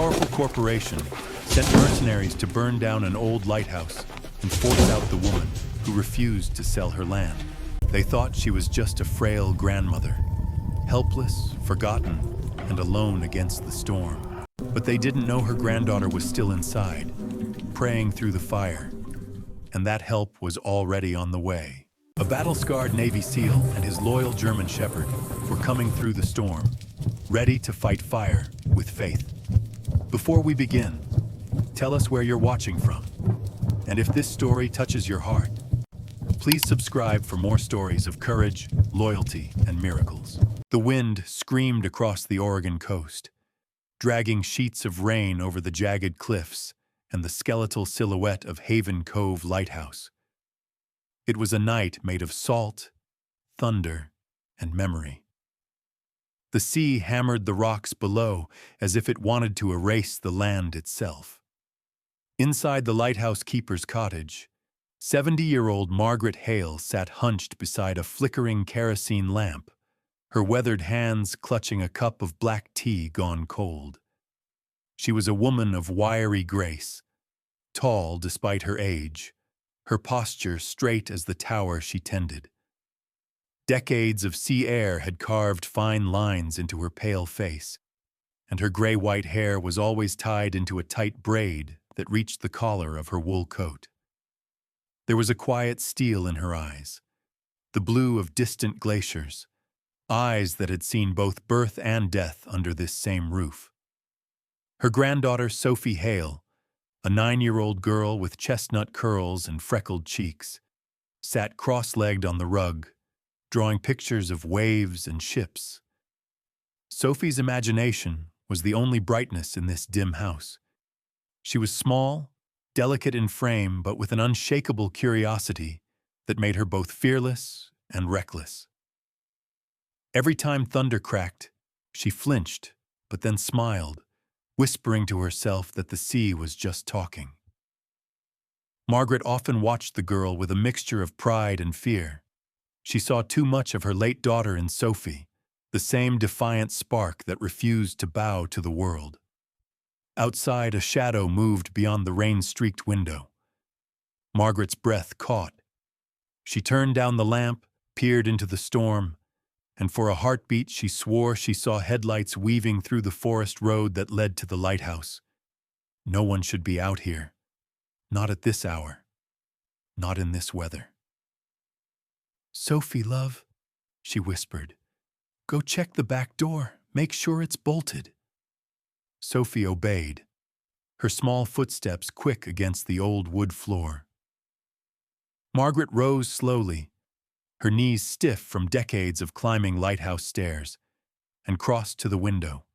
powerful corporation sent mercenaries to burn down an old lighthouse and force out the woman who refused to sell her land. They thought she was just a frail grandmother, helpless, forgotten, and alone against the storm. But they didn't know her granddaughter was still inside, praying through the fire, and that help was already on the way. A battle-scarred Navy SEAL and his loyal German shepherd were coming through the storm, ready to fight fire with faith. Before we begin, tell us where you're watching from, and if this story touches your heart, please subscribe for more stories of courage, loyalty, and miracles. The wind screamed across the Oregon coast, dragging sheets of rain over the jagged cliffs and the skeletal silhouette of Haven Cove Lighthouse. It was a night made of salt, thunder, and memory. The sea hammered the rocks below as if it wanted to erase the land itself. Inside the lighthouse keeper's cottage, 70-year-old Margaret Hale sat hunched beside a flickering kerosene lamp, her weathered hands clutching a cup of black tea gone cold. She was a woman of wiry grace, tall despite her age, her posture straight as the tower she tended. Decades of sea air had carved fine lines into her pale face, and her gray-white hair was always tied into a tight braid that reached the collar of her wool coat. There was a quiet steel in her eyes, the blue of distant glaciers, eyes that had seen both birth and death under this same roof. Her granddaughter, Sophie Hale, a 9-year-old girl with chestnut curls and freckled cheeks, sat cross-legged on the rug, drawing pictures of waves and ships. Sophie's imagination was the only brightness in this dim house. She was small, delicate in frame, but with an unshakable curiosity that made her both fearless and reckless. Every time thunder cracked, she flinched, but then smiled, whispering to herself that the sea was just talking. Margaret often watched the girl with a mixture of pride and fear. She saw too much of her late daughter in Sophie, the same defiant spark that refused to bow to the world. Outside, a shadow moved beyond the rain-streaked window. Margaret's breath caught. She turned down the lamp, peered into the storm, and for a heartbeat she swore she saw headlights weaving through the forest road that led to the lighthouse. No one should be out here. Not at this hour. Not in this weather. "Sophie, love," she whispered. "Go check the back door. Make sure it's bolted." Sophie obeyed, her small footsteps quick against the old wood floor. Margaret rose slowly, her knees stiff from decades of climbing lighthouse stairs, and crossed to the window.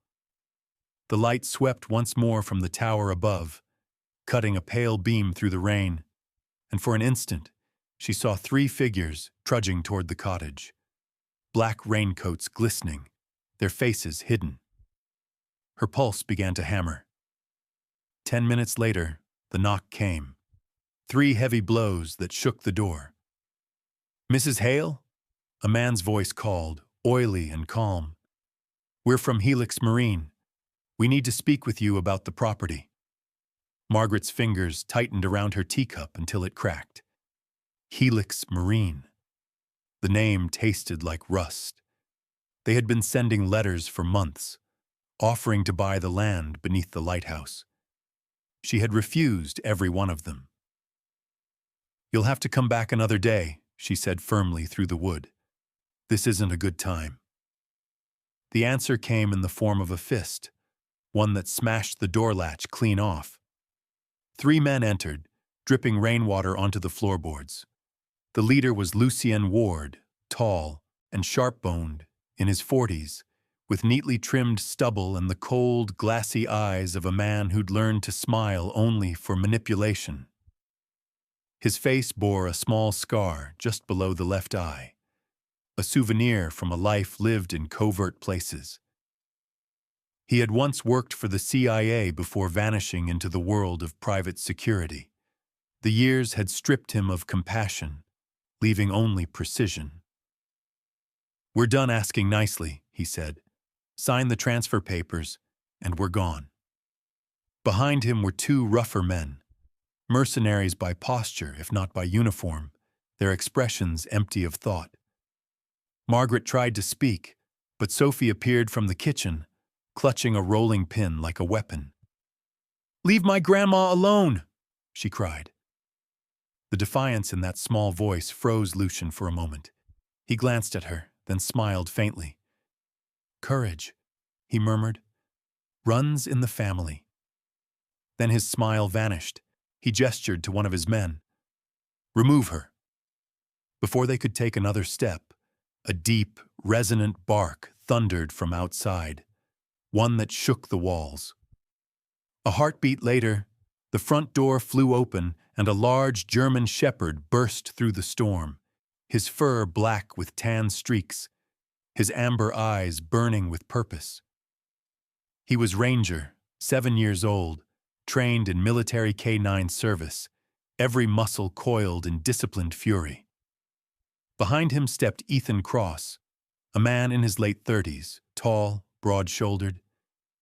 The light swept once more from the tower above, cutting a pale beam through the rain, and for an instant she saw 3 figures trudging toward the cottage, black raincoats glistening, their faces hidden. Her pulse began to hammer. 10 minutes later, the knock came. 3 heavy blows that shook the door. "Mrs. Hale?" A man's voice called, oily and calm. "We're from Helix Marine. We need to speak with you about the property." Margaret's fingers tightened around her teacup until it cracked. Helix Marine. The name tasted like rust. They had been sending letters for months, offering to buy the land beneath the lighthouse. She had refused every one of them. "You'll have to come back another day," she said firmly through the wood. "This isn't a good time." The answer came in the form of a fist, one that smashed the door latch clean off. 3 men entered, dripping rainwater onto the floorboards. The leader was Lucien Ward, tall and sharp-boned, in his 40s, with neatly trimmed stubble and the cold, glassy eyes of a man who'd learned to smile only for manipulation. His face bore a small scar just below the left eye, a souvenir from a life lived in covert places. He had once worked for the CIA before vanishing into the world of private security. The years had stripped him of compassion, leaving only precision. "We're done asking nicely," he said. "Sign the transfer papers, and we're gone." Behind him were two rougher men, mercenaries by posture if not by uniform, their expressions empty of thought. Margaret tried to speak, but Sophie appeared from the kitchen, clutching a rolling pin like a weapon. "Leave my grandma alone!" she cried. The defiance in that small voice froze Lucian for a moment. He glanced at her, then smiled faintly. "Courage," he murmured, "runs in the family." Then his smile vanished. He gestured to one of his men. "Remove her." Before they could take another step, a deep, resonant bark thundered from outside, one that shook the walls. A heartbeat later, the front door flew open and a large German shepherd burst through the storm, his fur black with tan streaks, his amber eyes burning with purpose. He was Ranger, 7 years old, trained in military K-9 service, every muscle coiled in disciplined fury. Behind him stepped Ethan Cross, a man in his late 30s, tall, broad-shouldered,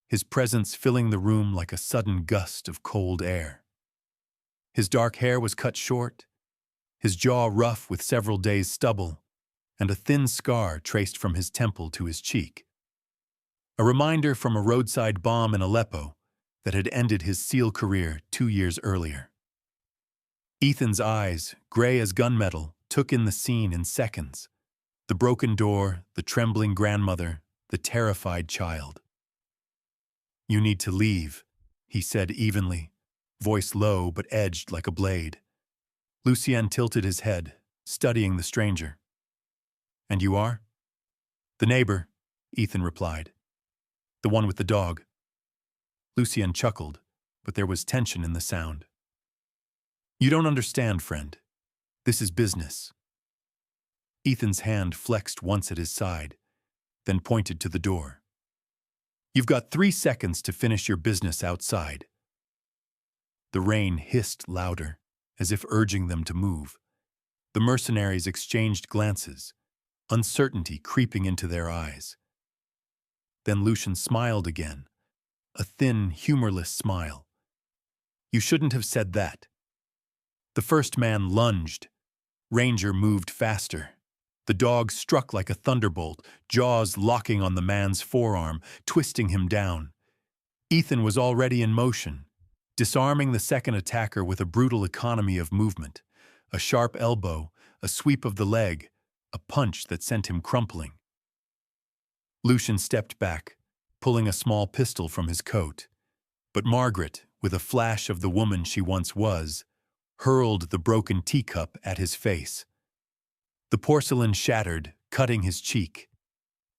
his presence filling the room like a sudden gust of cold air. His dark hair was cut short, his jaw rough with several days' stubble, and a thin scar traced from his temple to his cheek. A reminder from a roadside bomb in Aleppo that had ended his SEAL career 2 years earlier. Ethan's eyes, gray as gunmetal, took in the scene in seconds. The broken door, the trembling grandmother, the terrified child. "You need to leave," he said evenly, voice low but edged like a blade. Lucien tilted his head, studying the stranger. "And you are?" "The neighbor," Ethan replied. "The one with the dog." Lucien chuckled, but there was tension in the sound. "You don't understand, friend. This is business." Ethan's hand flexed once at his side, then pointed to the door. "You've got 3 seconds to finish your business outside." The rain hissed louder, as if urging them to move. The mercenaries exchanged glances, uncertainty creeping into their eyes. Then Lucian smiled again, a thin, humorless smile. "You shouldn't have said that." The first man lunged. Ranger moved faster. The dog struck like a thunderbolt, jaws locking on the man's forearm, twisting him down. Ethan was already in motion, disarming the second attacker with a brutal economy of movement. A sharp elbow, a sweep of the leg, a punch that sent him crumpling. Lucian stepped back, pulling a small pistol from his coat. But Margaret, with a flash of the woman she once was, hurled the broken teacup at his face. The porcelain shattered, cutting his cheek.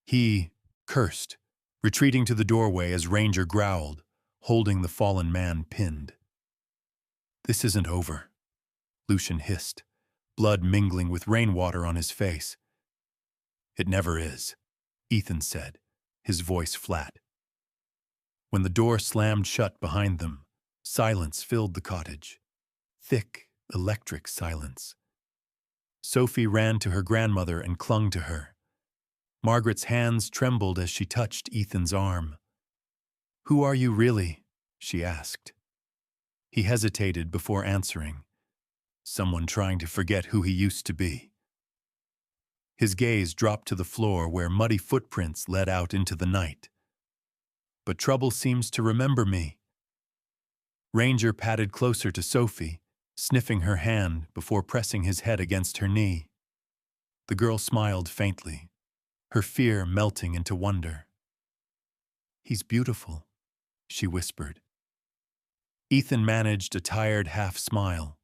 He cursed, retreating to the doorway as Ranger growled, holding the fallen man pinned. "This isn't over," Lucian hissed, blood mingling with rainwater on his face. "It never is," Ethan said, his voice flat. When the door slammed shut behind them, silence filled the cottage. Thick, electric silence. Sophie ran to her grandmother and clung to her. Margaret's hands trembled as she touched Ethan's arm. "Who are you really?" she asked. He hesitated before answering. "Someone trying to forget who he used to be." His gaze dropped to the floor where muddy footprints led out into the night. "But trouble seems to remember me." Ranger padded closer to Sophie, sniffing her hand before pressing his head against her knee. The girl smiled faintly, her fear melting into wonder. "He's beautiful," she whispered. Ethan managed a tired half-smile.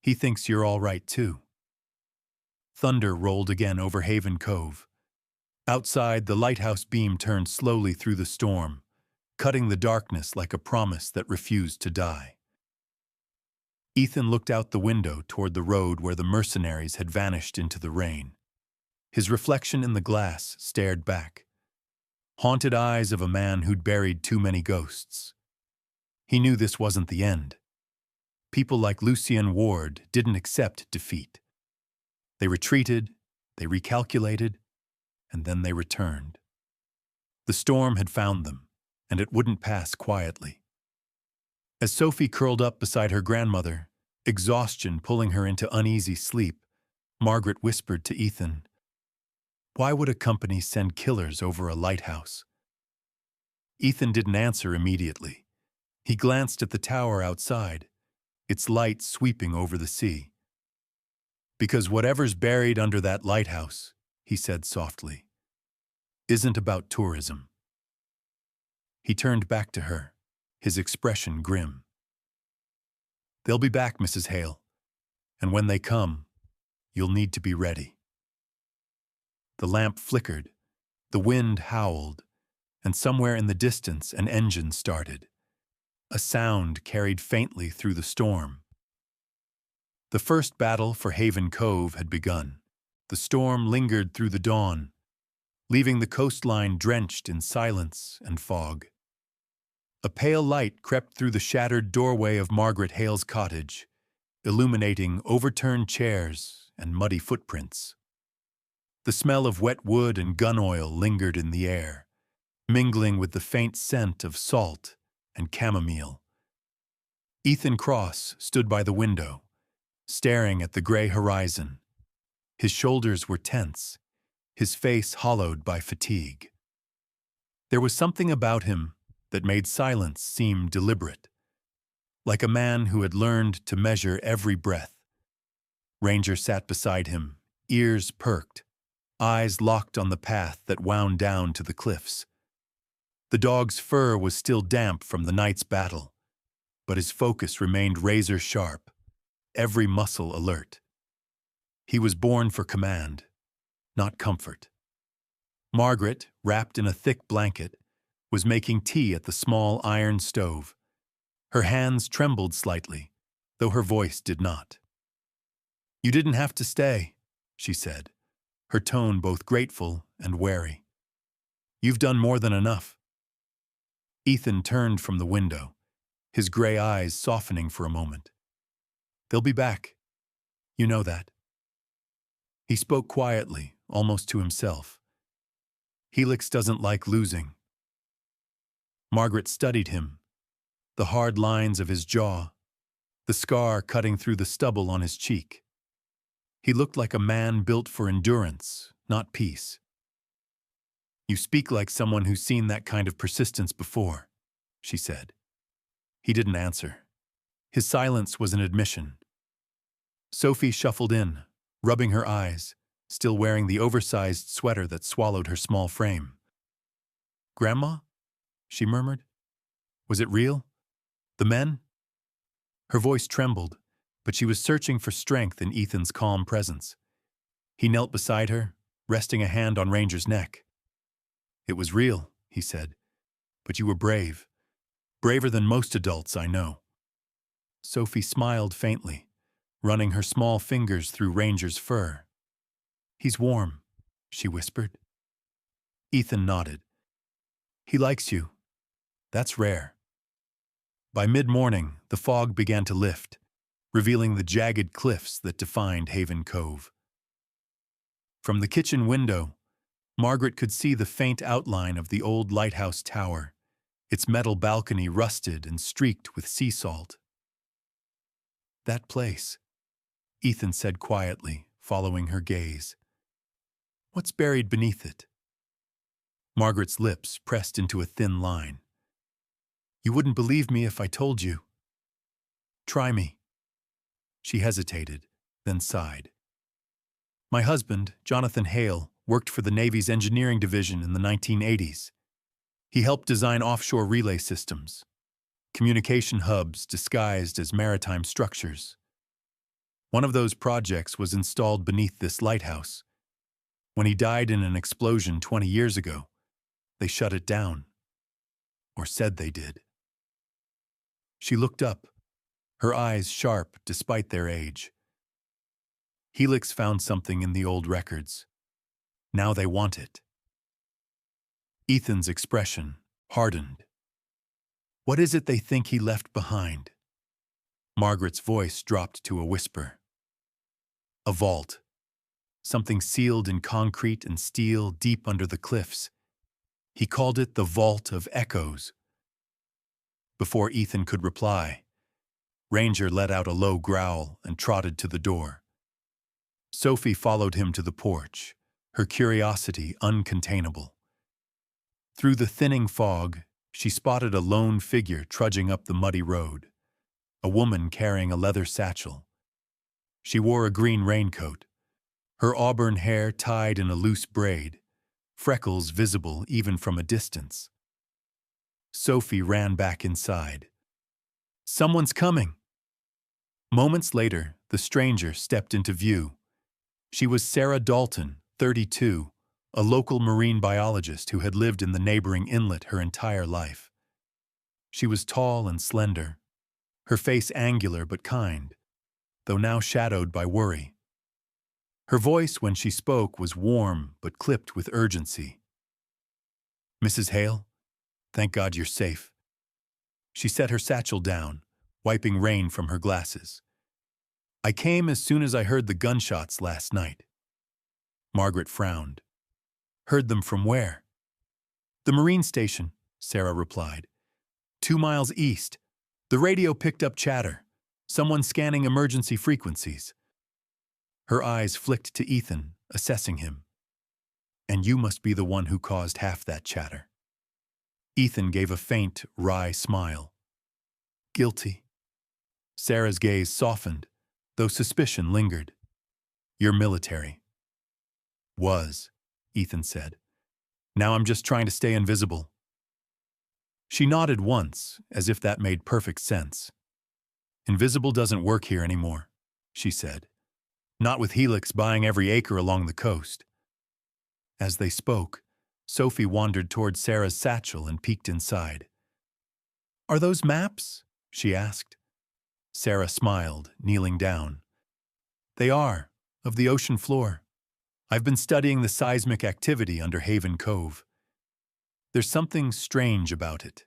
"He thinks you're all right, too." Thunder rolled again over Haven Cove. Outside, the lighthouse beam turned slowly through the storm, cutting the darkness like a promise that refused to die. Ethan looked out the window toward the road where the mercenaries had vanished into the rain. His reflection in the glass stared back. Haunted eyes of a man who'd buried too many ghosts. He knew this wasn't the end. People like Lucien Ward didn't accept defeat. They retreated, they recalculated, and then they returned. The storm had found them, and it wouldn't pass quietly. As Sophie curled up beside her grandmother, exhaustion pulling her into uneasy sleep, Margaret whispered to Ethan, "Why would a company send killers over a lighthouse?" Ethan didn't answer immediately. He glanced at the tower outside, its light sweeping over the sea. "Because whatever's buried under that lighthouse," he said softly, "isn't about tourism." He turned back to her, his expression grim. "They'll be back, Mrs. Hale, and when they come, you'll need to be ready." The lamp flickered, the wind howled, and somewhere in the distance an engine started. A sound carried faintly through the storm. The first battle for Haven Cove had begun. The storm lingered through the dawn, leaving the coastline drenched in silence and fog. A pale light crept through the shattered doorway of Margaret Hale's cottage, illuminating overturned chairs and muddy footprints. The smell of wet wood and gun oil lingered in the air, mingling with the faint scent of salt and chamomile. Ethan Cross stood by the window, staring at the gray horizon. His shoulders were tense, his face hollowed by fatigue. There was something about him that made silence seem deliberate, like a man who had learned to measure every breath. Ranger sat beside him, ears perked, eyes locked on the path that wound down to the cliffs. The dog's fur was still damp from the night's battle, but his focus remained razor-sharp, every muscle alert. He was born for command, not comfort. Margaret, wrapped in a thick blanket, was making tea at the small iron stove. Her hands trembled slightly, though her voice did not. "You didn't have to stay," she said, her tone both grateful and wary. "You've done more than enough." Ethan turned from the window, his gray eyes softening for a moment. "They'll be back. You know that." He spoke quietly, almost to himself. "Helix doesn't like losing." Margaret studied him, the hard lines of his jaw, the scar cutting through the stubble on his cheek. He looked like a man built for endurance, not peace. "You speak like someone who's seen that kind of persistence before," she said. He didn't answer. His silence was an admission. Sophie shuffled in, rubbing her eyes, still wearing the oversized sweater that swallowed her small frame. "Grandma?" she murmured. "Was it real? The men?" Her voice trembled, but she was searching for strength in Ethan's calm presence. He knelt beside her, resting a hand on Ranger's neck. "It was real," he said, "but you were brave. Braver than most adults I know." Sophie smiled faintly, running her small fingers through Ranger's fur. "He's warm," she whispered. Ethan nodded. "He likes you. That's rare." By mid-morning, the fog began to lift, revealing the jagged cliffs that defined Haven Cove. From the kitchen window, Margaret could see the faint outline of the old lighthouse tower, its metal balcony rusted and streaked with sea salt. "That place," Ethan said quietly, following her gaze. "What's buried beneath it?" Margaret's lips pressed into a thin line. "You wouldn't believe me if I told you." "Try me." She hesitated, then sighed. "My husband, Jonathan Hale, worked for the Navy's engineering division in the 1980s. He helped design offshore relay systems, communication hubs disguised as maritime structures. One of those projects was installed beneath this lighthouse. When he died in an explosion 20 years ago, they shut it down. Or said they did." She looked up, her eyes sharp despite their age. "Helix found something in the old records. Now they want it." Ethan's expression hardened. "What is it they think he left behind?" Margaret's voice dropped to a whisper. "A vault. Something sealed in concrete and steel deep under the cliffs. He called it the Vault of Echoes." Before Ethan could reply, Ranger let out a low growl and trotted to the door. Sophie followed him to the porch, her curiosity uncontainable. Through the thinning fog, she spotted a lone figure trudging up the muddy road, a woman carrying a leather satchel. She wore a green raincoat, her auburn hair tied in a loose braid, freckles visible even from a distance. Sophie ran back inside. "Someone's coming!" Moments later, the stranger stepped into view. She was Sarah Dalton, 32, a local marine biologist who had lived in the neighboring inlet her entire life. She was tall and slender, her face angular but kind, though now shadowed by worry. Her voice, when she spoke, was warm but clipped with urgency. "Mrs. Hale, thank God you're safe." She set her satchel down, wiping rain from her glasses. "I came as soon as I heard the gunshots last night." Margaret frowned. "Heard them from where?" "The marine station," Sarah replied. 2 miles east. The radio picked up chatter. Someone scanning emergency frequencies." Her eyes flicked to Ethan, assessing him. "And you must be the one who caused half that chatter." Ethan gave a faint, wry smile. "Guilty." Sarah's gaze softened, though suspicion lingered. "You're military." "Was," Ethan said. "Now I'm just trying to stay invisible." She nodded once, as if that made perfect sense. "Invisible doesn't work here anymore," she said. "Not with Helix buying every acre along the coast." As they spoke, Sophie wandered toward Sarah's satchel and peeked inside. "Are those maps?" she asked. Sarah smiled, kneeling down. "They are, of the ocean floor. I've been studying the seismic activity under Haven Cove. There's something strange about it.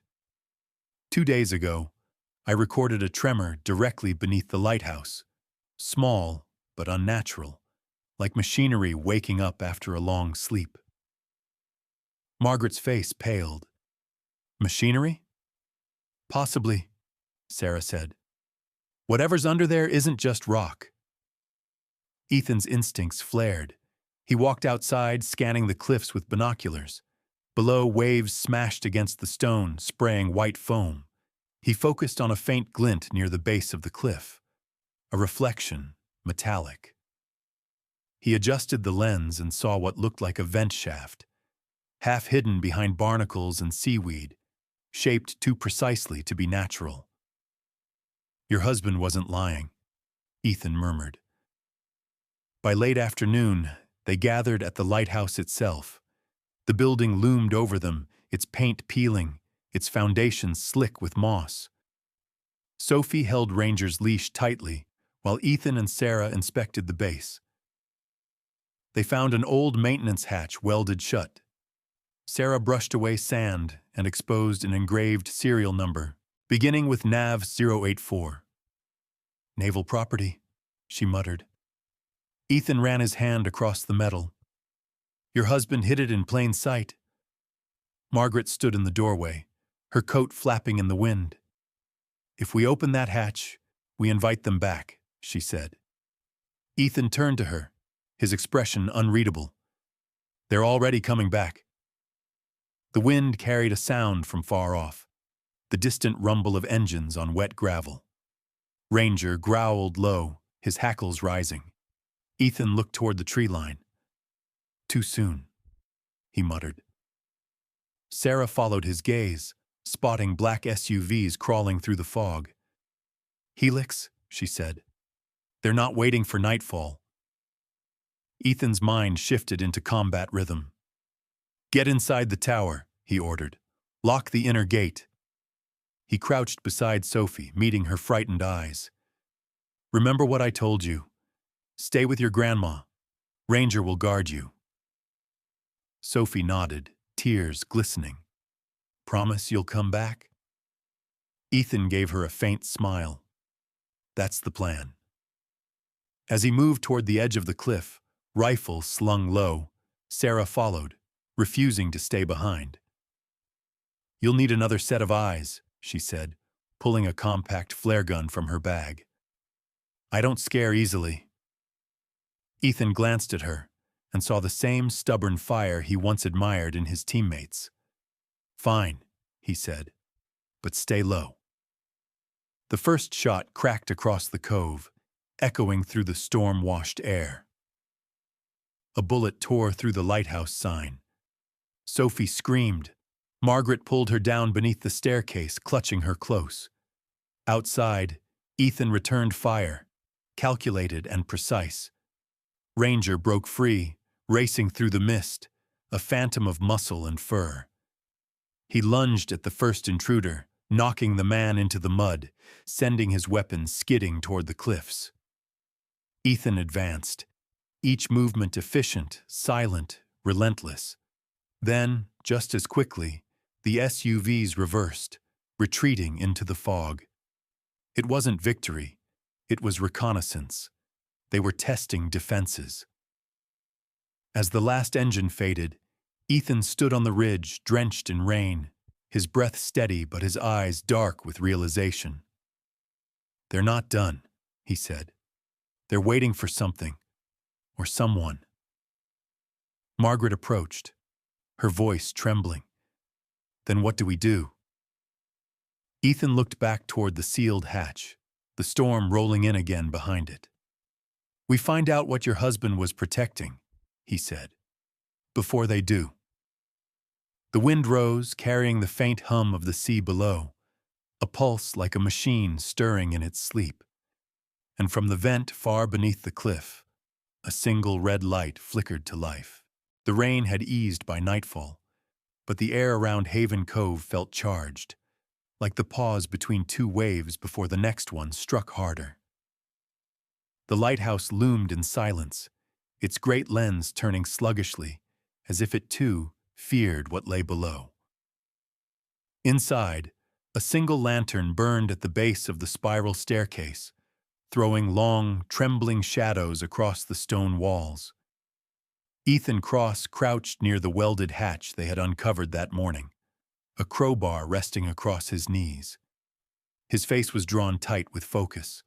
2 days ago, I recorded a tremor directly beneath the lighthouse, small but unnatural, like machinery waking up after a long sleep." Margaret's face paled. "Machinery?" "Possibly," Sarah said. "Whatever's under there isn't just rock." Ethan's instincts flared. He walked outside, scanning the cliffs with binoculars. Below, waves smashed against the stone, spraying white foam. He focused on a faint glint near the base of the cliff. A reflection, metallic. He adjusted the lens and saw what looked like a vent shaft, half hidden behind barnacles and seaweed, shaped too precisely to be natural. "Your husband wasn't lying," Ethan murmured. By late afternoon, they gathered at the lighthouse itself. The building loomed over them, its paint peeling, its foundations slick with moss. Sophie held Ranger's leash tightly, while Ethan and Sarah inspected the base. They found an old maintenance hatch welded shut. Sarah brushed away sand and exposed an engraved serial number, beginning with NAV 084. "Naval property," she muttered. Ethan ran his hand across the metal. "Your husband hid it in plain sight." Margaret stood in the doorway, her coat flapping in the wind. "If we open that hatch, we invite them back," she said. Ethan turned to her, his expression unreadable. "They're already coming back." The wind carried a sound from far off, the distant rumble of engines on wet gravel. Ranger growled low, his hackles rising. Ethan looked toward the tree line. "Too soon," he muttered. Sarah followed his gaze, spotting black SUVs crawling through the fog. "Helix," she said. "They're not waiting for nightfall." Ethan's mind shifted into combat rhythm. "Get inside the tower," he ordered. "Lock the inner gate." He crouched beside Sophie, meeting her frightened eyes. "Remember what I told you. Stay with your grandma. Ranger will guard you." Sophie nodded, tears glistening. "Promise you'll come back?" Ethan gave her a faint smile. "That's the plan." As he moved toward the edge of the cliff, rifle slung low, Sarah followed, refusing to stay behind. "You'll need another set of eyes," she said, pulling a compact flare gun from her bag. "I don't scare easily." Ethan glanced at her and saw the same stubborn fire he once admired in his teammates. "Fine," he said, "but stay low." The first shot cracked across the cove, echoing through the storm-washed air. A bullet tore through the lighthouse sign. Sophie screamed. Margaret pulled her down beneath the staircase, clutching her close. Outside, Ethan returned fire, calculated and precise. Ranger broke free, racing through the mist, a phantom of muscle and fur. He lunged at the first intruder, knocking the man into the mud, sending his weapon skidding toward the cliffs. Ethan advanced, each movement efficient, silent, relentless. Then, just as quickly, the SUVs reversed, retreating into the fog. It wasn't victory, it was reconnaissance. They were testing defenses. As the last engine faded, Ethan stood on the ridge, drenched in rain, his breath steady but his eyes dark with realization. "They're not done," he said. "They're waiting for something, or someone." Margaret approached, her voice trembling. "Then what do we do?" Ethan looked back toward the sealed hatch, the storm rolling in again behind it. "We find out what your husband was protecting," he said, "before they do." The wind rose, carrying the faint hum of the sea below, a pulse like a machine stirring in its sleep. And from the vent far beneath the cliff, a single red light flickered to life. The rain had eased by nightfall, but the air around Haven Cove felt charged, like the pause between two waves before the next one struck harder. The lighthouse loomed in silence, its great lens turning sluggishly, as if it too feared what lay below. Inside, a single lantern burned at the base of the spiral staircase, throwing long, trembling shadows across the stone walls. Ethan Cross crouched near the welded hatch they had uncovered that morning, a crowbar resting across his knees. His face was drawn tight with focus.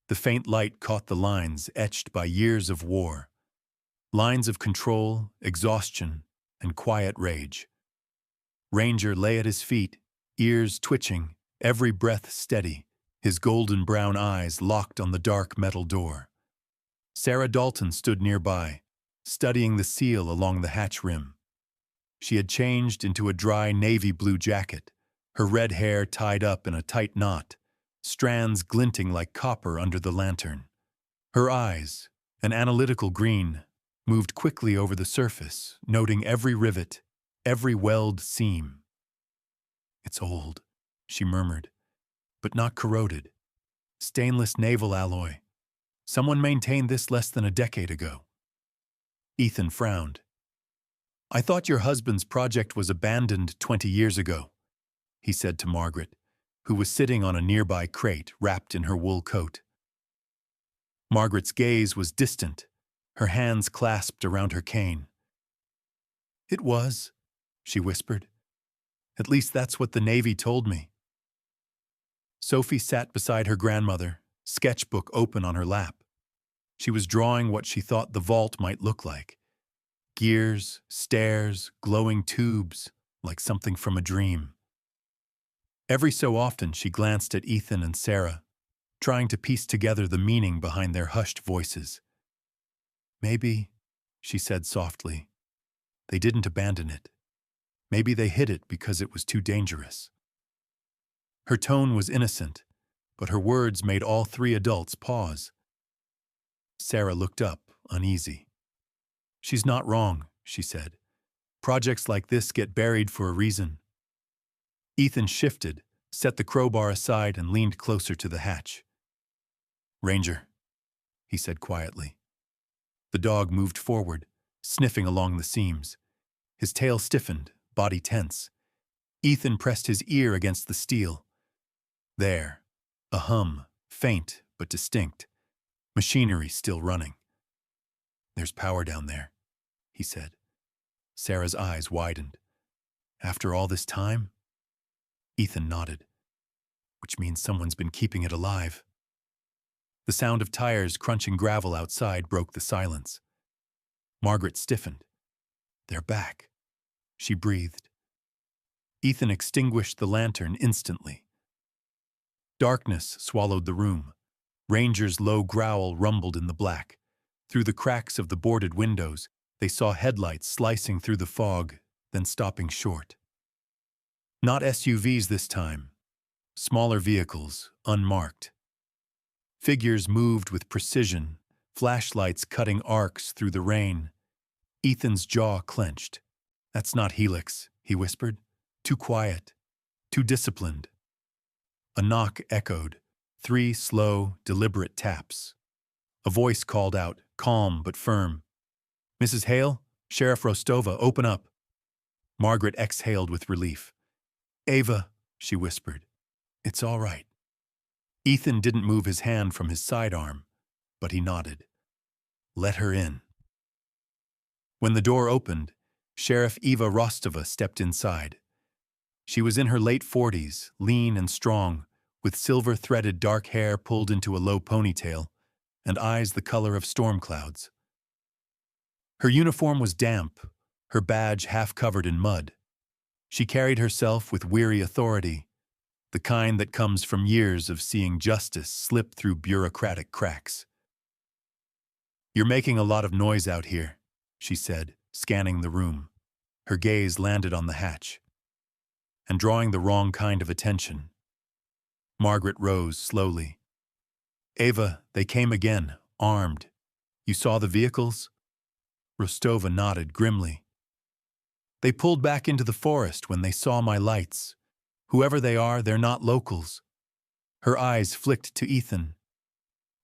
The faint light caught the lines etched by years of war, lines of control, exhaustion, and quiet rage. Ranger lay at his feet, ears twitching, every breath steady, his golden brown eyes locked on the dark metal door. Sarah Dalton stood nearby, studying the seal along the hatch rim. She had changed into a dry navy blue jacket, her red hair tied up in a tight knot, strands glinting like copper under the lantern. Her eyes, an analytical green, moved quickly over the surface, noting every rivet, every weld seam. "It's old," she murmured, "but not corroded. Stainless naval alloy. Someone maintained this less than a decade ago." Ethan frowned. "I thought your husband's project was abandoned 20 years ago," he said to Margaret, who was sitting on a nearby crate wrapped in her wool coat. Margaret's gaze was distant, her hands clasped around her cane. "It was," she whispered. "At least that's what the Navy told me." Sophie sat beside her grandmother, sketchbook open on her lap. She was drawing what she thought the vault might look like. Gears, stairs, glowing tubes, like something from a dream. Every so often she glanced at Ethan and Sarah, trying to piece together the meaning behind their hushed voices. "Maybe," she said softly, "they didn't abandon it. Maybe they hid it because it was too dangerous." Her tone was innocent, but her words made all three adults pause. Sarah looked up, uneasy. "She's not wrong," she said. "Projects like this get buried for a reason." Ethan shifted, set the crowbar aside, and leaned closer to the hatch. "Ranger," he said quietly. The dog moved forward, sniffing along the seams. His tail stiffened, body tense. Ethan pressed his ear against the steel. There, a hum, faint but distinct. Machinery still running. "There's power down there," he said. Sarah's eyes widened. "After all this time?" Ethan nodded. which means someone's been keeping it alive. The sound of tires crunching gravel outside broke the silence. Margaret stiffened. They're back. She breathed. Ethan extinguished the lantern instantly. Darkness swallowed the room. Ranger's low growl rumbled in the black. Through the cracks of the boarded windows, they saw headlights slicing through the fog, then stopping short. Not SUVs this time. Smaller vehicles, unmarked. Figures moved with precision, flashlights cutting arcs through the rain. Ethan's jaw clenched. That's not Helix, he whispered. Too quiet. Too disciplined. A knock echoed. 3 slow, deliberate taps. A voice called out, calm but firm. Mrs. Hale, Sheriff Rostova, open up. Margaret exhaled with relief. Ava, she whispered. It's all right. Ethan didn't move his hand from his sidearm, but he nodded. Let her in. When the door opened, Sheriff Eva Rostova stepped inside. She was in her late 40s, lean and strong, with silver-threaded dark hair pulled into a low ponytail, and eyes the color of storm clouds. Her uniform was damp, her badge half covered in mud. She carried herself with weary authority, the kind that comes from years of seeing justice slip through bureaucratic cracks. You're making a lot of noise out here, she said, scanning the room. Her gaze landed on the hatch, and drawing the wrong kind of attention. Margaret rose slowly. Ava, they came again, armed. You saw the vehicles? Rostova nodded grimly. They pulled back into the forest when they saw my lights. Whoever they are, they're not locals. Her eyes flicked to Ethan.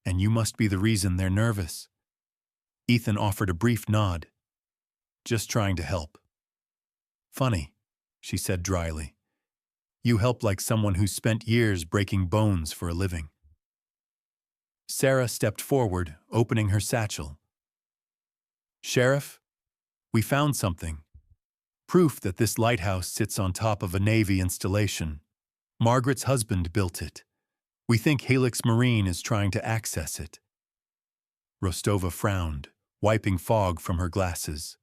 And you must be the reason they're nervous. Ethan offered a brief nod. Just trying to help. Funny, she said dryly. You help like someone who spent years breaking bones for a living. Sarah stepped forward, opening her satchel. Sheriff, we found something. Proof that this lighthouse sits on top of a Navy installation. Margaret's husband built it. We think Helix Marine is trying to access it. Rostova frowned, wiping fog from her glasses.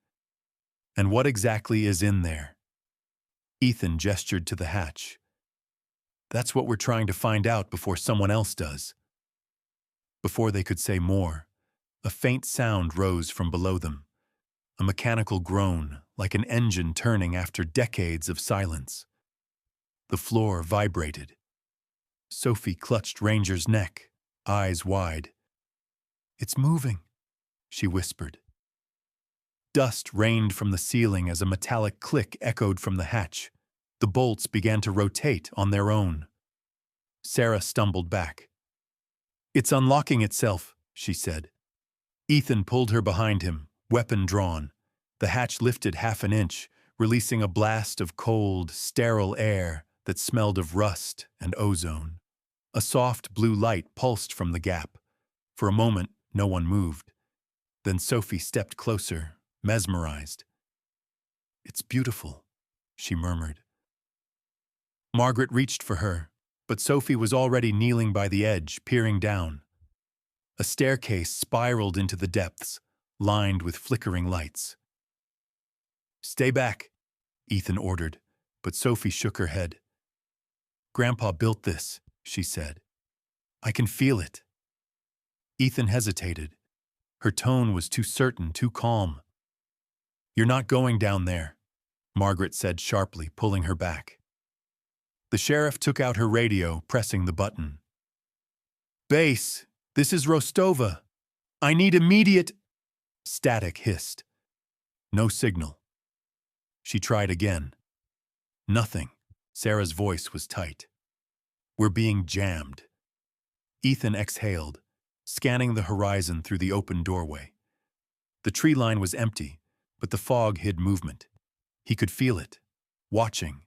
And what exactly is in there? Ethan gestured to the hatch. That's what we're trying to find out before someone else does. Before they could say more, a faint sound rose from below them. A mechanical groan, like an engine turning after decades of silence. The floor vibrated. Sophie clutched Ranger's neck, eyes wide. It's moving, she whispered. Dust rained from the ceiling as a metallic click echoed from the hatch. The bolts began to rotate on their own. Sarah stumbled back. It's unlocking itself, she said. Ethan pulled her behind him, weapon drawn. The hatch lifted half an inch, releasing a blast of cold, sterile air that smelled of rust and ozone. A soft blue light pulsed from the gap. For a moment, no one moved. Then Sophie stepped closer, mesmerized. It's beautiful, she murmured. Margaret reached for her, but Sophie was already kneeling by the edge, peering down. A staircase spiraled into the depths, lined with flickering lights. Stay back, Ethan ordered, but Sophie shook her head. Grandpa built this, she said. I can feel it. Ethan hesitated. Her tone was too certain, too calm. You're not going down there, Margaret said sharply, pulling her back. The sheriff took out her radio, pressing the button. Base, this is Rostova. I need immediate... Static hissed. No signal. She tried again. Nothing. Sarah's voice was tight. We're being jammed. Ethan exhaled, scanning the horizon through the open doorway. The tree line was empty, but the fog hid movement. He could feel it, watching,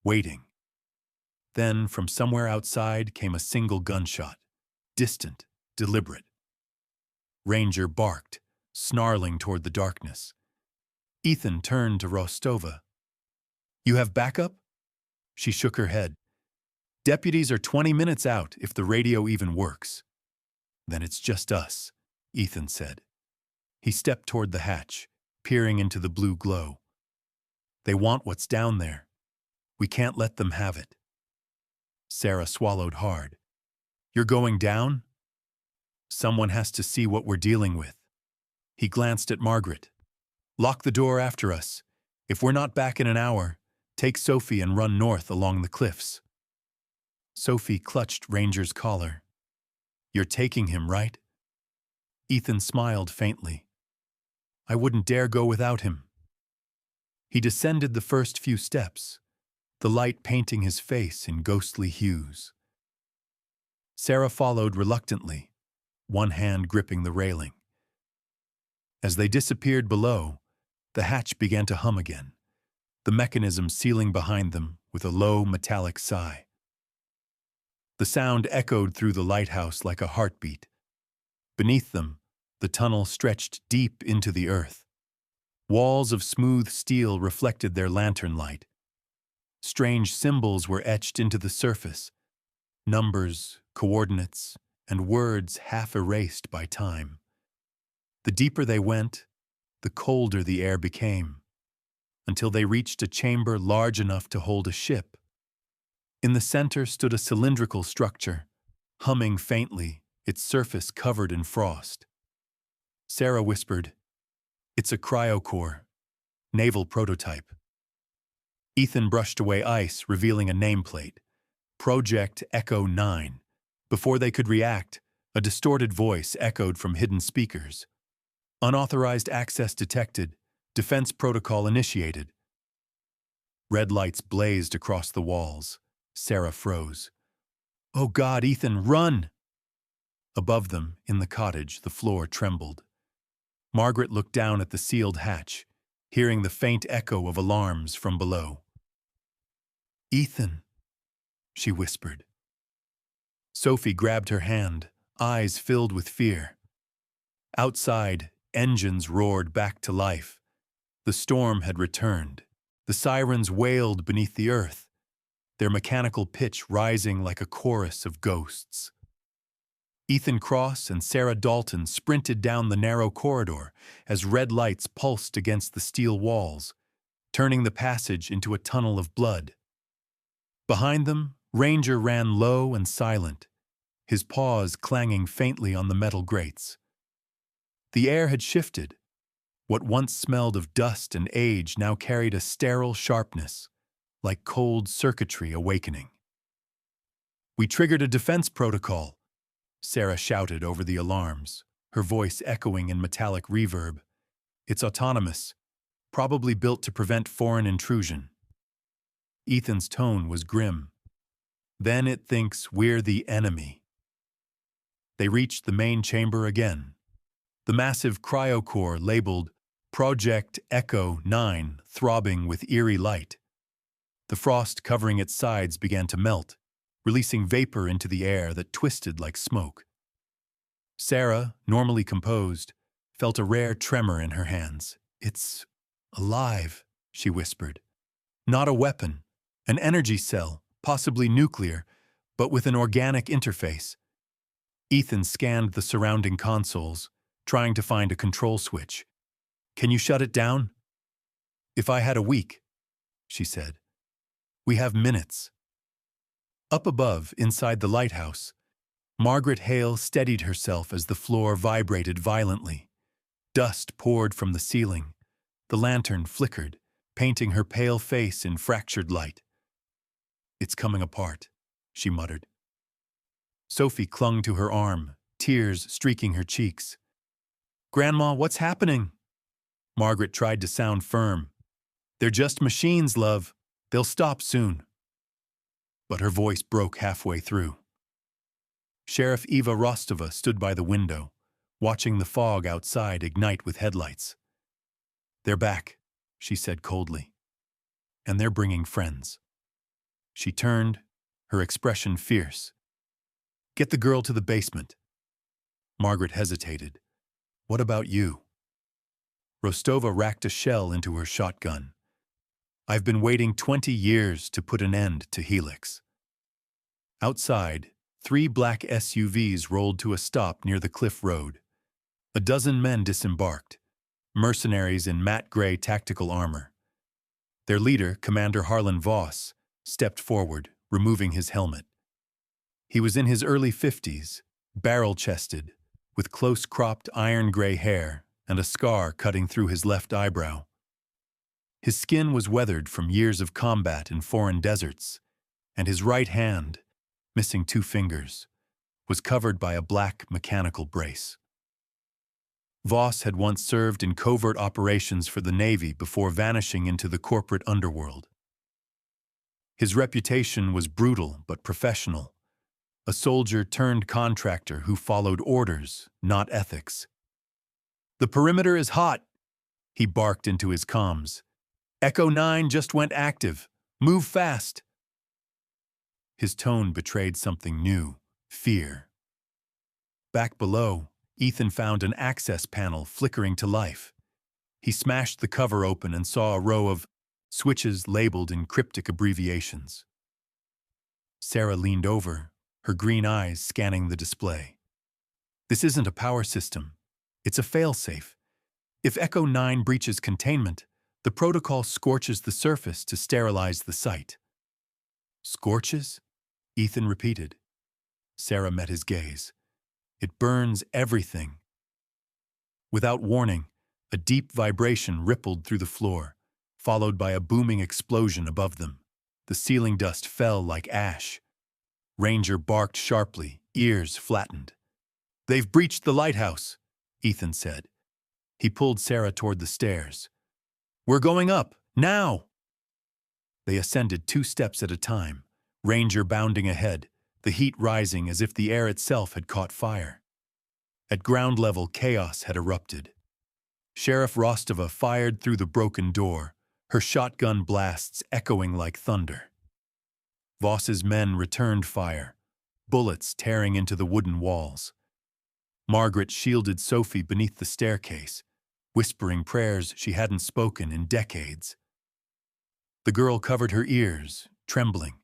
waiting. Then, from somewhere outside came a single gunshot, distant, deliberate. Ranger barked, snarling toward the darkness. Ethan turned to Rostova. You have backup? She shook her head. Deputies are 20 minutes out if the radio even works. Then it's just us, Ethan said. He stepped toward the hatch, peering into the blue glow. They want what's down there. We can't let them have it. Sarah swallowed hard. You're going down? Someone has to see what we're dealing with. He glanced at Margaret. Lock the door after us. If we're not back in an hour, take Sophie and run north along the cliffs. Sophie clutched Ranger's collar. You're taking him, right? Ethan smiled faintly. I wouldn't dare go without him. He descended the first few steps, the light painting his face in ghostly hues. Sarah followed reluctantly, one hand gripping the railing. As they disappeared below, the hatch began to hum again, the mechanism sealing behind them with a low metallic sigh. The sound echoed through the lighthouse like a heartbeat. Beneath them, the tunnel stretched deep into the earth. Walls of smooth steel reflected their lantern light. Strange symbols were etched into the surface, numbers, coordinates, and words half erased by time. The deeper they went, the colder the air became, until they reached a chamber large enough to hold a ship. In the center stood a cylindrical structure, humming faintly, its surface covered in frost. Sarah whispered, "It's a cryocore, naval prototype." Ethan brushed away ice, revealing a nameplate, Project Echo 9. Before they could react, a distorted voice echoed from hidden speakers. Unauthorized access detected. Defense protocol initiated. Red lights blazed across the walls. Sarah froze. Oh God, Ethan, run! Above them, in the cottage, the floor trembled. Margaret looked down at the sealed hatch, hearing the faint echo of alarms from below. Ethan, she whispered. Sophie grabbed her hand, eyes filled with fear. Outside, engines roared back to life. The storm had returned. The sirens wailed beneath the earth, their mechanical pitch rising like a chorus of ghosts. Ethan Cross and Sarah Dalton sprinted down the narrow corridor as red lights pulsed against the steel walls, turning the passage into a tunnel of blood. Behind them, Ranger ran low and silent, his paws clanging faintly on the metal grates. The air had shifted. What once smelled of dust and age now carried a sterile sharpness, like cold circuitry awakening. We triggered a defense protocol, Sarah shouted over the alarms, her voice echoing in metallic reverb. It's autonomous, probably built to prevent foreign intrusion. Ethan's tone was grim. Then it thinks we're the enemy. They reached the main chamber again. The massive cryocore labeled Project Echo 9 throbbing with eerie light. The frost covering its sides began to melt, releasing vapor into the air that twisted like smoke. Sarah, normally composed, felt a rare tremor in her hands. It's alive, she whispered. Not a weapon, an energy cell, possibly nuclear, but with an organic interface. Ethan scanned the surrounding consoles, trying to find a control switch. Can you shut it down? If I had a week, she said. We have minutes. Up above, inside the lighthouse, Margaret Hale steadied herself as the floor vibrated violently. Dust poured from the ceiling. The lantern flickered, painting her pale face in fractured light. It's coming apart, she muttered. Sophie clung to her arm, tears streaking her cheeks. Grandma, what's happening? Margaret tried to sound firm. They're just machines, love. They'll stop soon. But her voice broke halfway through. Sheriff Eva Rostova stood by the window, watching the fog outside ignite with headlights. They're back, she said coldly. And they're bringing friends. She turned, her expression fierce. Get the girl to the basement. Margaret hesitated. What about you? Rostova racked a shell into her shotgun. I've been waiting 20 years to put an end to Helix. Outside, 3 black SUVs rolled to a stop near the cliff road. A dozen men disembarked, mercenaries in matte gray tactical armor. Their leader, Commander Harlan Voss, stepped forward, removing his helmet. He was in his early 50s, barrel-chested, with close-cropped iron-gray hair and a scar cutting through his left eyebrow. His skin was weathered from years of combat in foreign deserts, and his right hand, missing 2 fingers, was covered by a black mechanical brace. Voss had once served in covert operations for the Navy before vanishing into the corporate underworld. His reputation was brutal but professional, a soldier turned contractor who followed orders, not ethics. "The perimeter is hot," he barked into his comms. "Echo 9 just went active. Move fast." His tone betrayed something new, fear. Back below, Ethan found an access panel flickering to life. He smashed the cover open and saw a row of switches labeled in cryptic abbreviations. Sarah leaned over, her green eyes scanning the display. "This isn't a power system. It's a failsafe. If Echo 9 breaches containment, the protocol scorches the surface to sterilize the site." "Scorches?" Ethan repeated. Sarah met his gaze. "It burns everything." Without warning, a deep vibration rippled through the floor, followed by a booming explosion above them. The ceiling dust fell like ash. Ranger barked sharply, ears flattened. "They've breached the lighthouse," Ethan said. He pulled Sarah toward the stairs. "We're going up, now!" They ascended 2 steps at a time, Ranger bounding ahead, the heat rising as if the air itself had caught fire. At ground level, chaos had erupted. Sheriff Rostova fired through the broken door, her shotgun blasts echoing like thunder. Voss's men returned fire, bullets tearing into the wooden walls. Margaret shielded Sophie beneath the staircase, whispering prayers she hadn't spoken in decades. The girl covered her ears, trembling.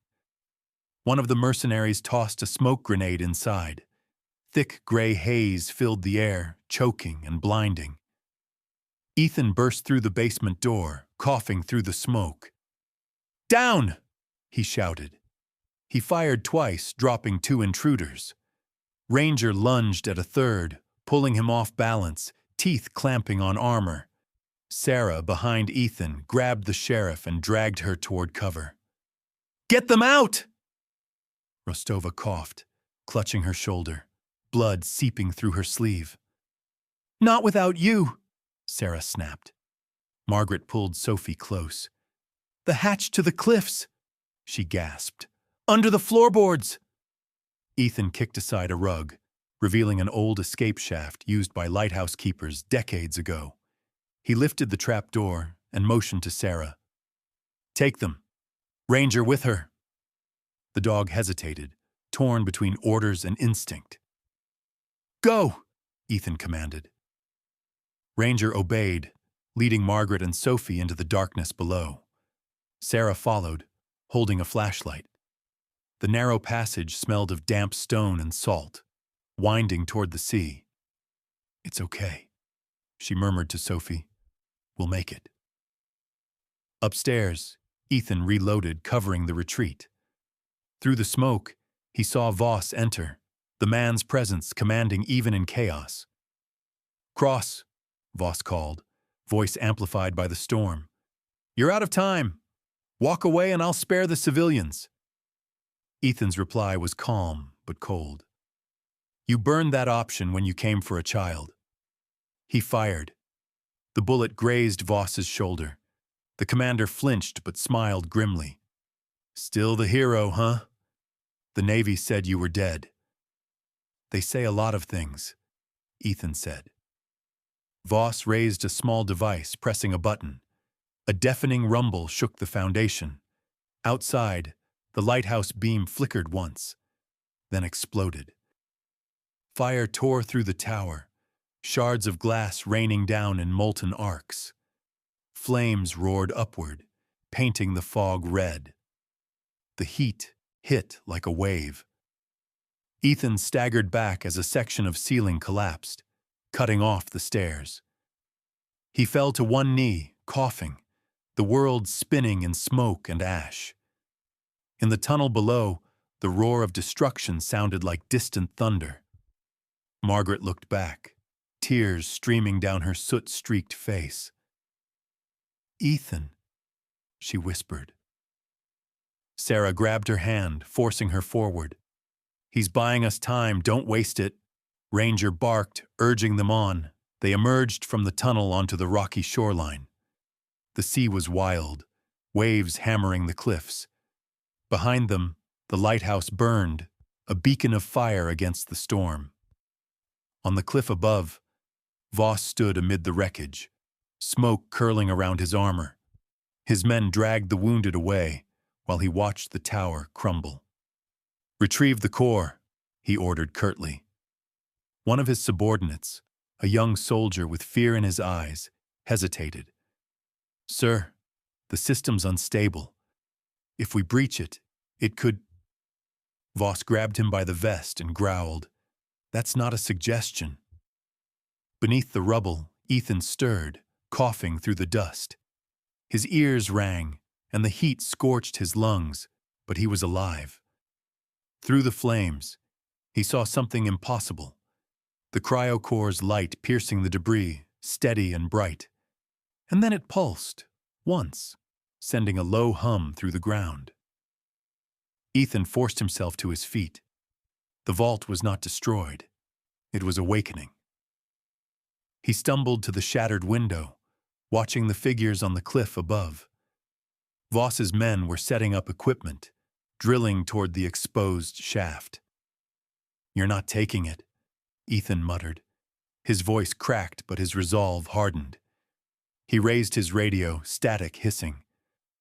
One of the mercenaries tossed a smoke grenade inside. Thick gray haze filled the air, choking and blinding. Ethan burst through the basement door, coughing through the smoke. "Down!" he shouted. He fired twice, dropping 2 intruders. Ranger lunged at a third, pulling him off balance, teeth clamping on armor. Sarah, behind Ethan, grabbed the sheriff and dragged her toward cover. "Get them out!" Rostova coughed, clutching her shoulder, blood seeping through her sleeve. "Not without you," Sarah snapped. Margaret pulled Sophie close. "The hatch to the cliffs," she gasped. "Under the floorboards!" Ethan kicked aside a rug, revealing an old escape shaft used by lighthouse keepers decades ago. He lifted the trap door and motioned to Sarah. "Take them. Ranger with her." The dog hesitated, torn between orders and instinct. "Go!" Ethan commanded. Ranger obeyed, leading Margaret and Sophie into the darkness below. Sarah followed, holding a flashlight. The narrow passage smelled of damp stone and salt, winding toward the sea. "It's okay," she murmured to Sophie. "We'll make it." Upstairs, Ethan reloaded, covering the retreat. Through the smoke, he saw Voss enter, the man's presence commanding even in chaos. "Cross," Voss called, voice amplified by the storm. "You're out of time. Walk away and I'll spare the civilians." Ethan's reply was calm but cold. "You burned that option when you came for a child." He fired. The bullet grazed Voss's shoulder. The commander flinched but smiled grimly. "Still the hero, huh? The Navy said you were dead." "They say a lot of things," Ethan said. Voss raised a small device, pressing a button. A deafening rumble shook the foundation. Outside, the lighthouse beam flickered once, then exploded. Fire tore through the tower, shards of glass raining down in molten arcs. Flames roared upward, painting the fog red. The heat hit like a wave, Ethan staggered back as a section of ceiling collapsed, cutting off the stairs. He fell to one knee, coughing, the world spinning in smoke and ash. In the tunnel below, the roar of destruction sounded like distant thunder. Margaret looked back, tears streaming down her soot-streaked face. "Ethan," she whispered. Sarah grabbed her hand, forcing her forward. "He's buying us time, don't waste it." Ranger barked, urging them on. They emerged from the tunnel onto the rocky shoreline. The sea was wild, waves hammering the cliffs. Behind them, the lighthouse burned, a beacon of fire against the storm. On the cliff above, Voss stood amid the wreckage, smoke curling around his armor. His men dragged the wounded away while he watched the tower crumble. "Retrieve the core," he ordered curtly. One of his subordinates, a young soldier with fear in his eyes, hesitated. "Sir, the system's unstable. If we breach it, it could—" Voss grabbed him by the vest and growled, "That's not a suggestion." Beneath the rubble, Ethan stirred, coughing through the dust. His ears rang, and the heat scorched his lungs, but he was alive. Through the flames, he saw something impossible. The cryocore's light piercing the debris, steady and bright. And then it pulsed, once, sending a low hum through the ground. Ethan forced himself to his feet. The vault was not destroyed. It was awakening. He stumbled to the shattered window, watching the figures on the cliff above. Voss's men were setting up equipment, drilling toward the exposed shaft. "You're not taking it," Ethan muttered. His voice cracked, but his resolve hardened. He raised his radio, static hissing.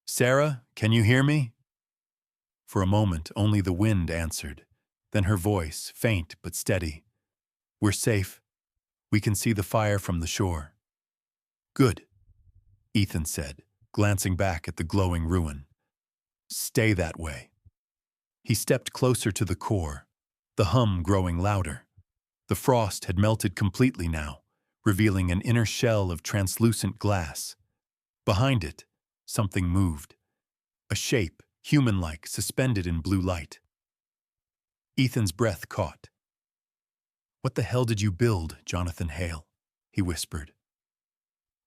"Sarah, can you hear me?" For a moment, only the wind answered. Then her voice, faint but steady. "We're safe. We can see the fire from the shore." "Good," Ethan said, glancing back at the glowing ruin. "Stay that way." He stepped closer to the core, the hum growing louder. The frost had melted completely now, revealing an inner shell of translucent glass. Behind it, something moved. A shape, human-like, suspended in blue light. Ethan's breath caught. "What the hell did you build, Jonathan Hale?" he whispered.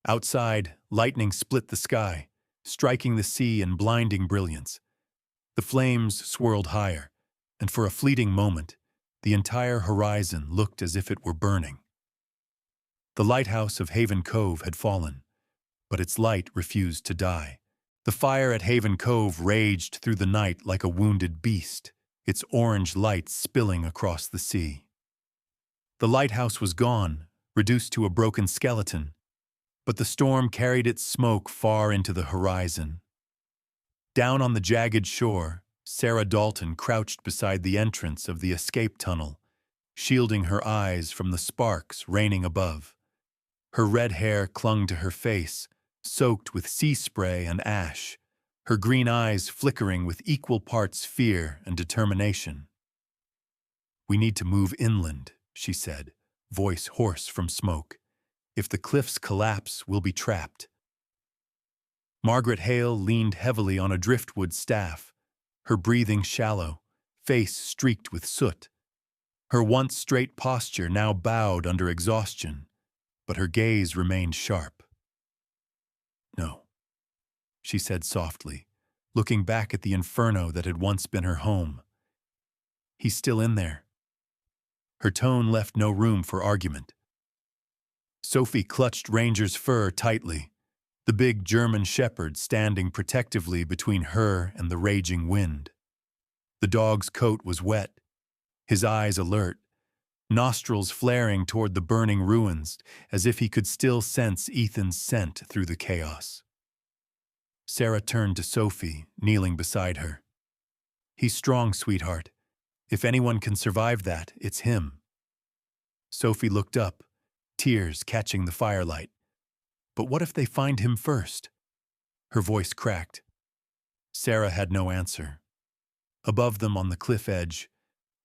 Outside, lightning split the sky, striking the sea in blinding brilliance. The flames swirled higher, and for a fleeting moment, the entire horizon looked as if it were burning. The lighthouse of Haven Cove had fallen, but its light refused to die. The fire at Haven Cove raged through the night like a wounded beast, its orange light spilling across the sea. The lighthouse was gone, reduced to a broken skeleton, but the storm carried its smoke far into the horizon. Down on the jagged shore, Sarah Dalton crouched beside the entrance of the escape tunnel, shielding her eyes from the sparks raining above. Her red hair clung to her face, soaked with sea spray and ash, her green eyes flickering with equal parts fear and determination. "We need to move inland," she said, voice hoarse from smoke. "If the cliffs collapse, we'll be trapped." Margaret Hale leaned heavily on a driftwood staff, her breathing shallow, face streaked with soot. Her once straight posture now bowed under exhaustion, but her gaze remained sharp. "No," she said softly, looking back at the inferno that had once been her home. "He's still in there." Her tone left no room for argument. Sophie clutched Ranger's fur tightly, the big German shepherd standing protectively between her and the raging wind. The dog's coat was wet, his eyes alert, nostrils flaring toward the burning ruins as if he could still sense Ethan's scent through the chaos. Sarah turned to Sophie, kneeling beside her. "He's strong, sweetheart. If anyone can survive that, it's him." Sophie looked up, tears catching the firelight. "But what if they find him first?" Her voice cracked. Sarah had no answer. Above them on the cliff edge,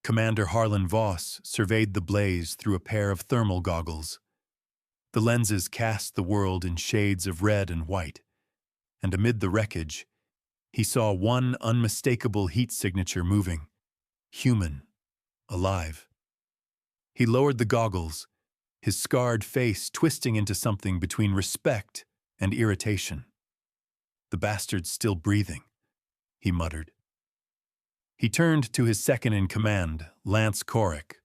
Commander Harlan Voss surveyed the blaze through a pair of thermal goggles. The lenses cast the world in shades of red and white, and amid the wreckage, he saw one unmistakable heat signature moving, human, alive. He lowered the goggles, his scarred face twisting into something between respect and irritation. "The bastard's still breathing," he muttered. He turned to his second-in-command, Lance Corrick,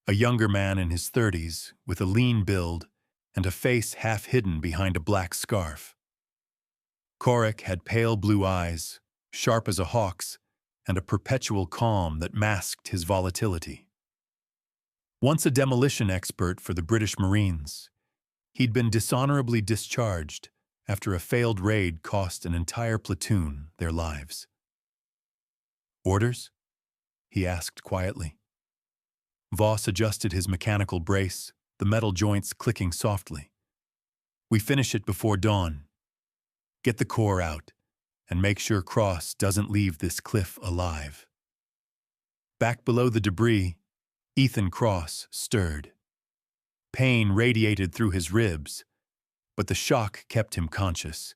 a younger man in his 30s with a lean build and a face half hidden behind a black scarf. Corrick had pale blue eyes, sharp as a hawk's, and a perpetual calm that masked his volatility. Once a demolition expert for the British Marines, he'd been dishonorably discharged after a failed raid cost an entire platoon their lives. "Orders?" he asked quietly. Voss adjusted his mechanical brace, the metal joints clicking softly. "We finish it before dawn. Get the core out, and make sure Cross doesn't leave this cliff alive." Back below the debris, Ethan Cross stirred. Pain radiated through his ribs, but the shock kept him conscious.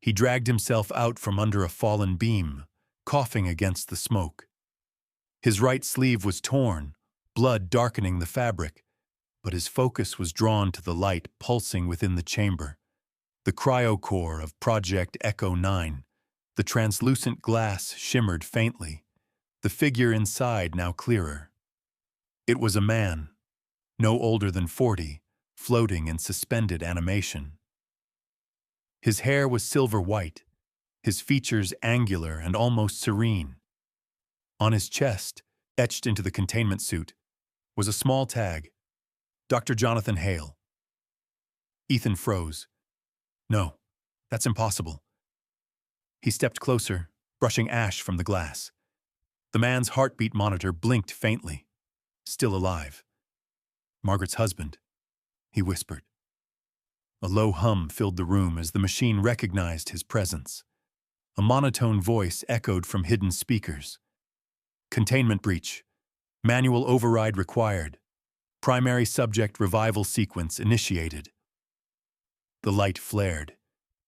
He dragged himself out from under a fallen beam, coughing against the smoke. His right sleeve was torn, blood darkening the fabric, but his focus was drawn to the light pulsing within the chamber. The cryocore of Project Echo 9, the translucent glass shimmered faintly, the figure inside now clearer. It was a man, no older than 40, floating in suspended animation. His hair was silver white, his features angular and almost serene. On his chest, etched into the containment suit, was a small tag, Dr. Jonathan Hale. Ethan froze. "No, that's impossible." He stepped closer, brushing ash from the glass. The man's heartbeat monitor blinked faintly. Still alive. "Margaret's husband," he whispered. A low hum filled the room as the machine recognized his presence. A monotone voice echoed from hidden speakers. "Containment breach. Manual override required. Primary subject revival sequence initiated." The light flared.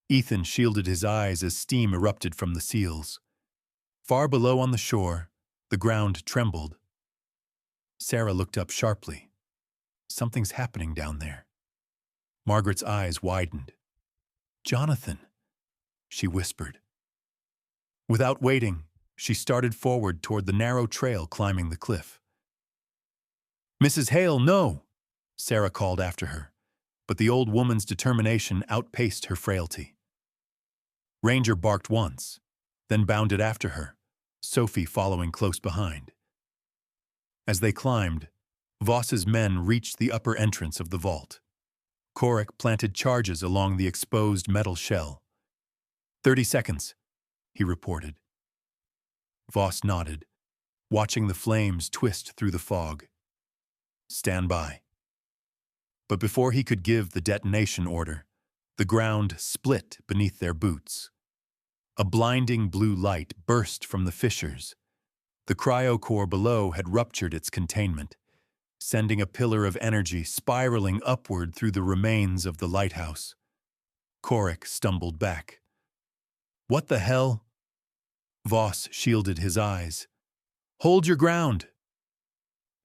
Ethan shielded his eyes as steam erupted from the seals. Far below on the shore, the ground trembled. Sarah looked up sharply. "Something's happening down there." Margaret's eyes widened. "Jonathan," she whispered. Without waiting, she started forward toward the narrow trail climbing the cliff. "Mrs. Hale, no!" Sarah called after her, but the old woman's determination outpaced her frailty. Ranger barked once, then bounded after her, Sophie following close behind. As they climbed, Voss's men reached the upper entrance of the vault. Corrick planted charges along the exposed metal shell. 30 seconds, he reported. Voss nodded, watching the flames twist through the fog. "Stand by." But before he could give the detonation order, the ground split beneath their boots. A blinding blue light burst from the fissures. The cryocore below had ruptured its containment, sending a pillar of energy spiraling upward through the remains of the lighthouse. Corrick stumbled back. "What the hell?" Voss shielded his eyes. "Hold your ground!"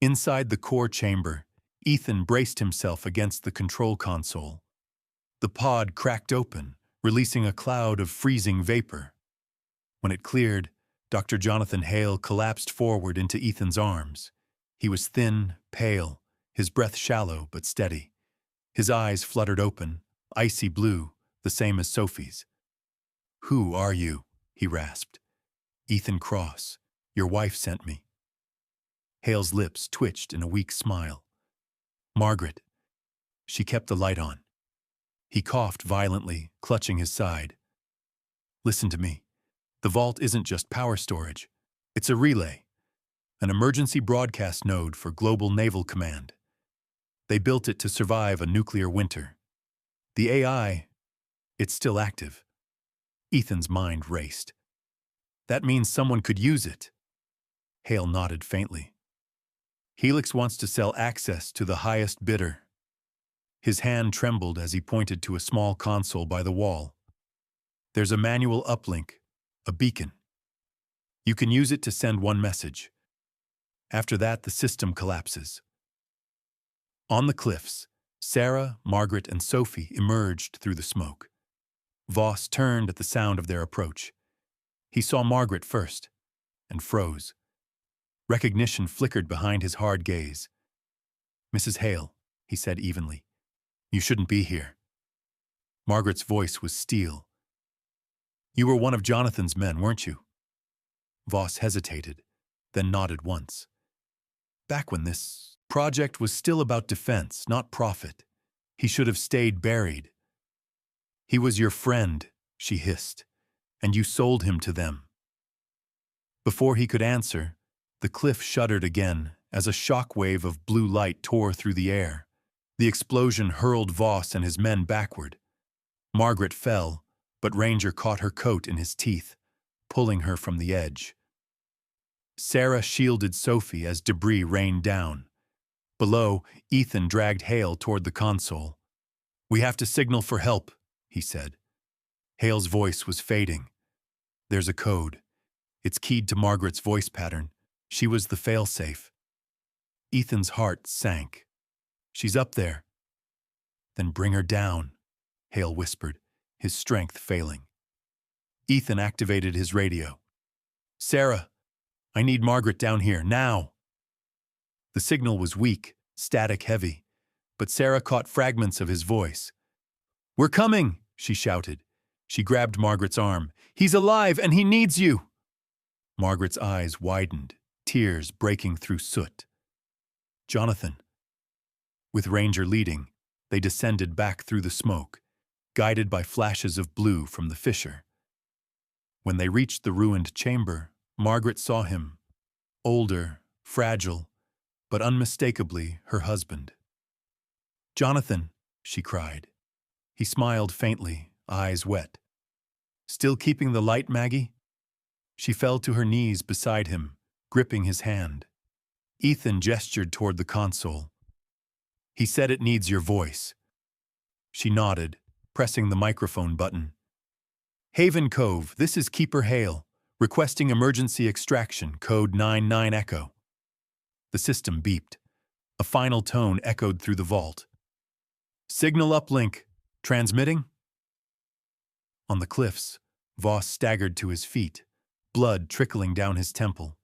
Inside the core chamber, Ethan braced himself against the control console. The pod cracked open, releasing a cloud of freezing vapor. When it cleared, Dr. Jonathan Hale collapsed forward into Ethan's arms. He was thin, pale, his breath shallow but steady. His eyes fluttered open, icy blue, the same as Sophie's. "Who are you?" he rasped. "Ethan Cross. Your wife sent me." Hale's lips twitched in a weak smile. "Margaret." She kept the light on. He coughed violently, clutching his side. "Listen to me. The vault isn't just power storage. It's a relay, an emergency broadcast node for Global Naval Command. They built it to survive a nuclear winter. The AI, it's still active." Ethan's mind raced. "That means someone could use it." Hale nodded faintly. Helix wants to sell access to the highest bidder. His hand trembled as he pointed to a small console by the wall. There's a manual uplink, a beacon. You can use it to send one message. After that, the system collapses. On the cliffs, Sarah, Margaret, and Sophie emerged through the smoke. Voss turned at the sound of their approach. He saw Margaret first, and froze. Recognition flickered behind his hard gaze. "Mrs. Hale," he said evenly, "you shouldn't be here." Margaret's voice was steel. "You were one of Jonathan's men, weren't you?" Voss hesitated, then nodded once. "Back when this project was still about defense, not profit, he should have stayed buried." "He was your friend," she hissed, "and you sold him to them." Before he could answer, the cliff shuddered again as a shockwave of blue light tore through the air. The explosion hurled Voss and his men backward. Margaret fell, but Ranger caught her coat in his teeth, pulling her from the edge. Sarah shielded Sophie as debris rained down. Below, Ethan dragged Hale toward the console. "We have to signal for help," he said. Hale's voice was fading. "There's a code. It's keyed to Margaret's voice pattern. She was the failsafe." Ethan's heart sank. "She's up there." "Then bring her down," Hale whispered, his strength failing. Ethan activated his radio. "Sarah, I need Margaret down here, now." The signal was weak, static heavy, but Sarah caught fragments of his voice. "We're coming," she shouted. She grabbed Margaret's arm. "He's alive and he needs you." Margaret's eyes widened, tears breaking through soot. "Jonathan." With Ranger leading, they descended back through the smoke, guided by flashes of blue from the fissure. When they reached the ruined chamber, Margaret saw him, older, fragile, but unmistakably her husband. "Jonathan," she cried. He smiled faintly, eyes wet. "Still keeping the light, Maggie?" She fell to her knees beside him, gripping his hand. Ethan gestured toward the console. "He said it needs your voice." She nodded, pressing the microphone button. "Haven Cove, this is Keeper Hale, requesting emergency extraction, code 99 Echo." The system beeped. A final tone echoed through the vault. "Signal uplink. Transmitting?" On the cliffs, Voss staggered to his feet, blood trickling down his temple.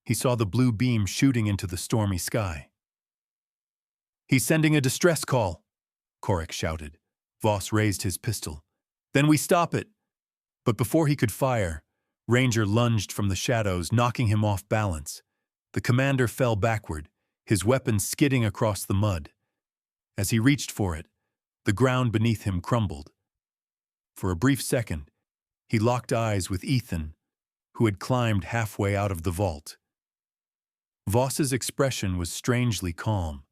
He saw the blue beam shooting into the stormy sky. "He's sending a distress call," Korik shouted. Voss raised his pistol. "Then we stop it." But before he could fire, Ranger lunged from the shadows, knocking him off balance. The commander fell backward, his weapon skidding across the mud. As he reached for it, the ground beneath him crumbled. For a brief second, he locked eyes with Ethan, who had climbed halfway out of the vault. Voss's expression was strangely calm.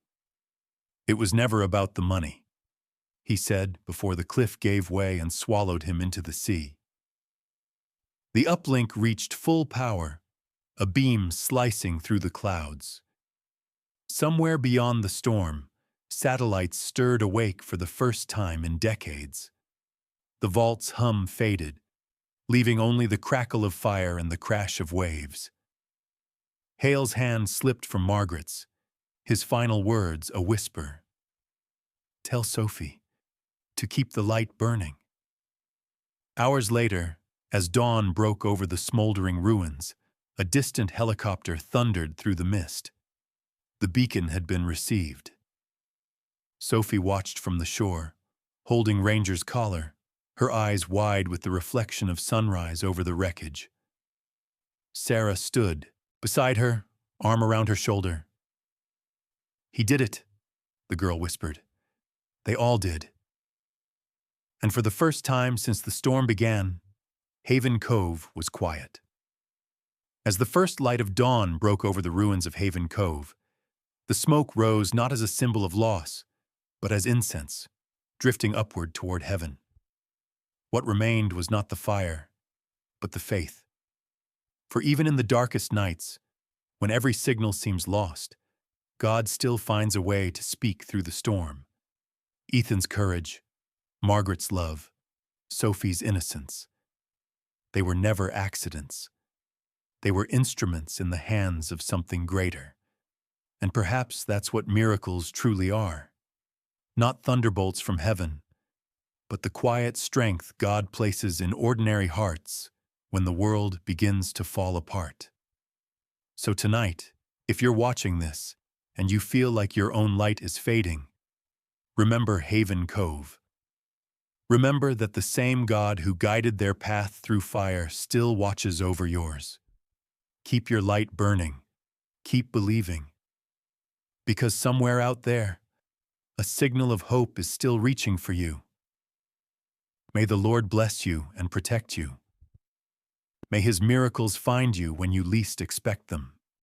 "It was never about the money," he said before the cliff gave way and swallowed him into the sea. The uplink reached full power, a beam slicing through the clouds. Somewhere beyond the storm, satellites stirred awake for the first time in decades. The vault's hum faded, leaving only the crackle of fire and the crash of waves. Hale's hand slipped from Margaret's, his final words a whisper. "Tell Sophie to keep the light burning." Hours later, as dawn broke over the smoldering ruins, a distant helicopter thundered through the mist. The beacon had been received. Sophie watched from the shore, holding Ranger's collar, her eyes wide with the reflection of sunrise over the wreckage. Sarah stood, beside her, arm around her shoulder. "He did it," the girl whispered. "They all did." And for the first time since the storm began, Haven Cove was quiet. As the first light of dawn broke over the ruins of Haven Cove, the smoke rose not as a symbol of loss, but as incense, drifting upward toward heaven. What remained was not the fire, but the faith. For even in the darkest nights, when every signal seems lost, God still finds a way to speak through the storm. Ethan's courage, Margaret's love, Sophie's innocence. They were never accidents. They were instruments in the hands of something greater. And perhaps that's what miracles truly are. Not thunderbolts from heaven, but the quiet strength God places in ordinary hearts when the world begins to fall apart. So tonight, if you're watching this and you feel like your own light is fading, remember Haven Cove. Remember that the same God who guided their path through fire still watches over yours. Keep your light burning. Keep believing. Because somewhere out there, a signal of hope is still reaching for you. May the Lord bless you and protect you. May His miracles find you when you least expect them.